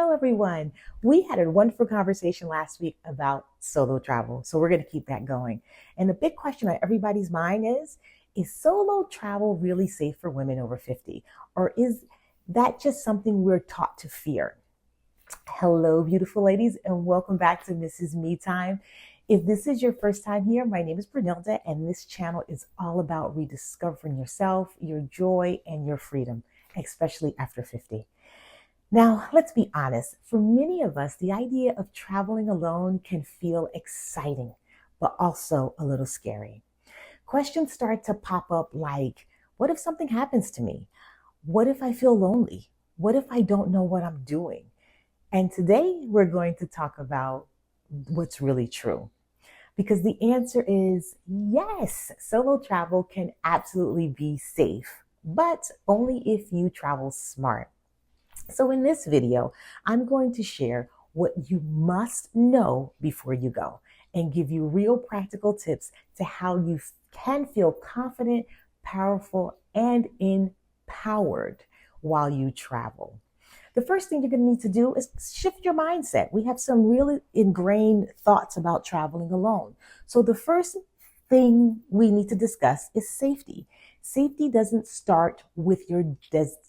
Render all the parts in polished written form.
Hello, everyone. We had a wonderful conversation last week about solo travel. So we're going to keep that going. And the big question on everybody's mind is solo travel really safe for women over 50? Or is that just something we're taught to fear? Hello, beautiful ladies, and welcome back to Mrs. Me Time. If this is your first time here, my name is Brunilda, and this channel is all about rediscovering yourself, your joy, and your freedom, especially after 50. Now, let's be honest. For many of us, the idea of traveling alone can feel exciting, but also a little scary. Questions start to pop up like, what if something happens to me? What if I feel lonely? What if I don't know what I'm doing? And today we're going to talk about what's really true. Because the answer is yes, solo travel can absolutely be safe, but only if you travel smart. So in this video, I'm going to share what you must know before you go and give you real practical tips to how you can feel confident, powerful, and empowered while you travel. The first thing you're going to need to do is shift your mindset. We have some really ingrained thoughts about traveling alone. So the first thing we need to discuss is safety. Safety doesn't start with your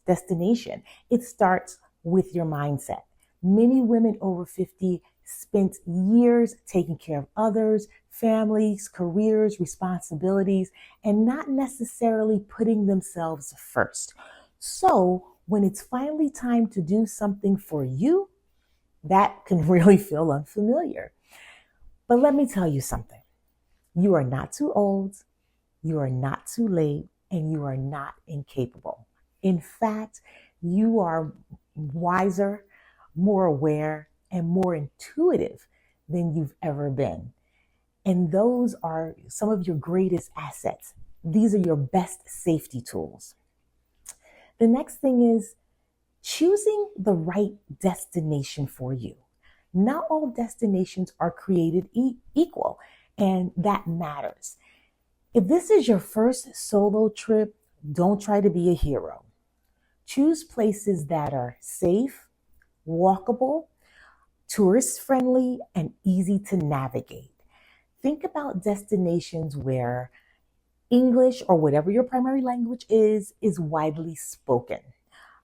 destination. It starts with your mindset. Many women over 50 spent years taking care of others, families, careers, responsibilities, and not necessarily putting themselves first. So when it's finally time to do something for you, that can really feel unfamiliar. But let me tell you something. You are not too old, you are not too late, and you are not incapable. In fact, you are wiser, more aware, and more intuitive than you've ever been. And those are some of your greatest assets. These are your best safety tools. The next thing is choosing the right destination for you. Not all destinations are created equal, and that matters. If this is your first solo trip, don't try to be a hero. Choose places that are safe, walkable, tourist friendly, and easy to navigate. Think about destinations where English or whatever your primary language is widely spoken.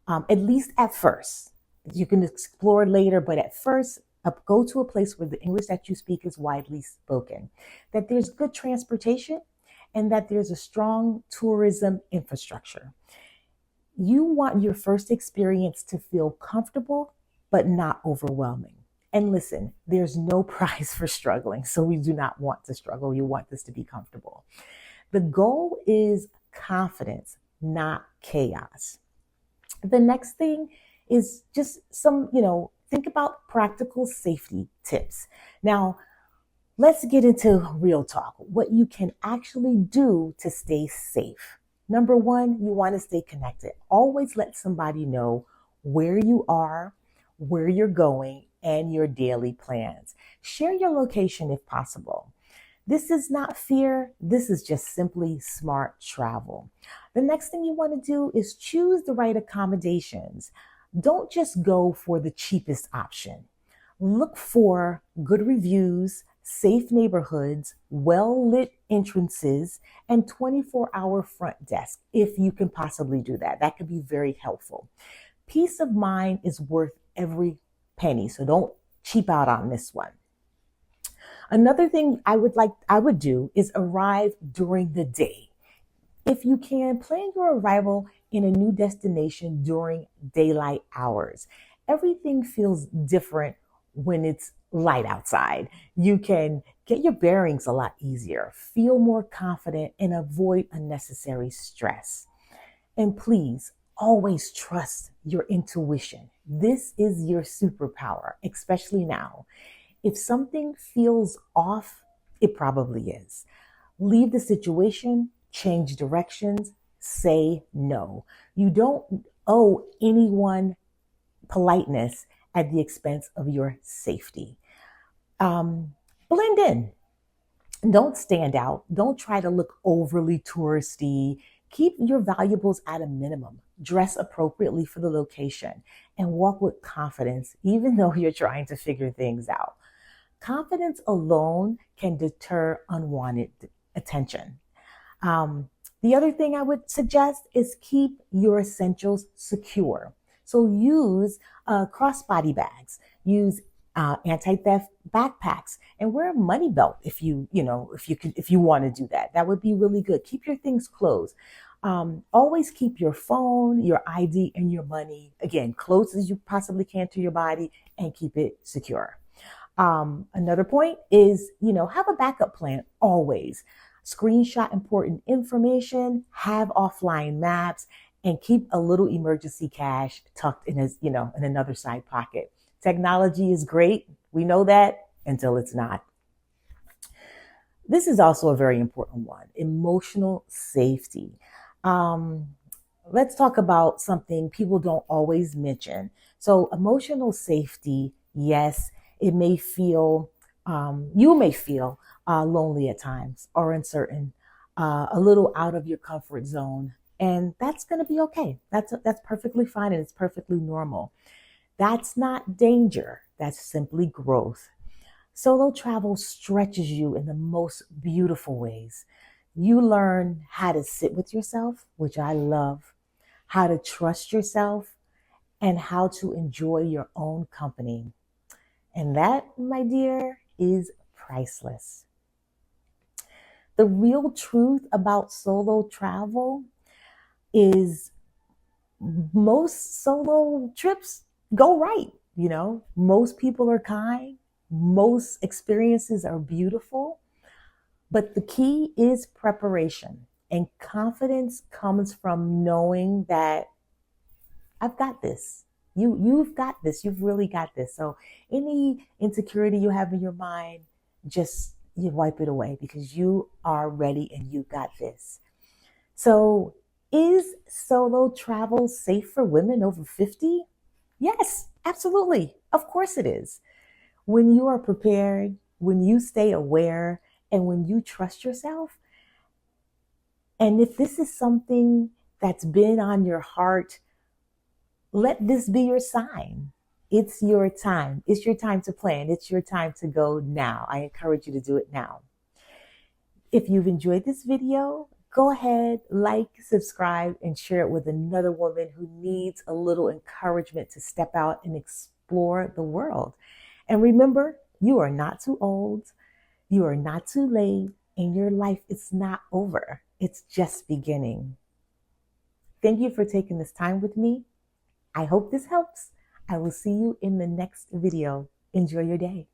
At least at first. You can explore later, but at first, go to a place where the English that you speak is widely spoken, that there's good transportation, and that there's a strong tourism infrastructure. You want your first experience to feel comfortable, but not overwhelming. And listen, there's no prize for struggling, so we do not want to struggle. You want this to be comfortable. The goal is confidence, not chaos. The next thing is just think about practical safety tips. Now, let's get into real talk, what you can actually do to stay safe. Number one, you want to stay connected. Always let somebody know where you are, where you're going, and your daily plans. Share your location if possible. This is not fear. This is just simply smart travel. The next thing you want to do is choose the right accommodations. Don't just go for the cheapest option. Look for good reviews, safe neighborhoods, well-lit entrances, and 24-hour front desk, if you can possibly do that. That could be very helpful. Peace of mind is worth every penny, so don't cheap out on this one. Another thing I would do is arrive during the day. If you can, plan your arrival in a new destination during daylight hours. Everything feels different when it's light outside. You can get your bearings a lot easier, feel more confident, and avoid unnecessary stress. And please, always trust your intuition. This is your superpower, especially now. If something feels off, it probably is. Leave the situation, change directions, say no. You don't owe anyone politeness at the expense of your safety. Blend in. Don't stand out. Don't try to look overly touristy. Keep your valuables at a minimum. dress appropriately for the location, and walk with confidence, even though you're trying to figure things out. Confidence alone can deter unwanted attention. The other thing I would suggest is keep your essentials secure. So use crossbody bags, use anti-theft backpacks, and wear a money belt if if you want to do that. That would be really good. Keep your things closed. Always keep your phone, your ID, and your money, again, close as you possibly can to your body, and keep it secure. Another point is, have a backup plan always. Screenshot important information, have offline maps, and keep a little emergency cash tucked in in another side pocket. Technology is great. We know that until it's not. This is also a very important one, emotional safety. Let's talk about something people don't always mention. So emotional safety, yes, it may feel, you may feel lonely at times or uncertain, a little out of your comfort zone. And that's going to be okay. That's perfectly fine, and it's perfectly normal. That's not danger. That's simply growth. Solo travel stretches you in the most beautiful ways. You learn how to sit with yourself, which I love, how to trust yourself, and how to enjoy your own company. And that, my dear, is priceless. The real truth about solo travel is most solo trips go right. Most people are kind. Most experiences are beautiful. But the key is preparation. And confidence comes from knowing that I've got this. You've got this. You've really got this. So any insecurity you have in your mind, just you wipe it away, because you are ready and you got this. So is solo travel safe for women over 50? Yes, absolutely. Of course it is. When you are prepared, when you stay aware, and when you trust yourself, and if this is something that's been on your heart, let this be your sign. It's your time. It's your time to plan. It's your time to go now. I encourage you to do it now. If you've enjoyed this video, go ahead, like, subscribe, and share it with another woman who needs a little encouragement to step out and explore the world. And remember, you are not too old, you are not too late, and your life is not over. It's just beginning. Thank you for taking this time with me. I hope this helps. I will see you in the next video. Enjoy your day.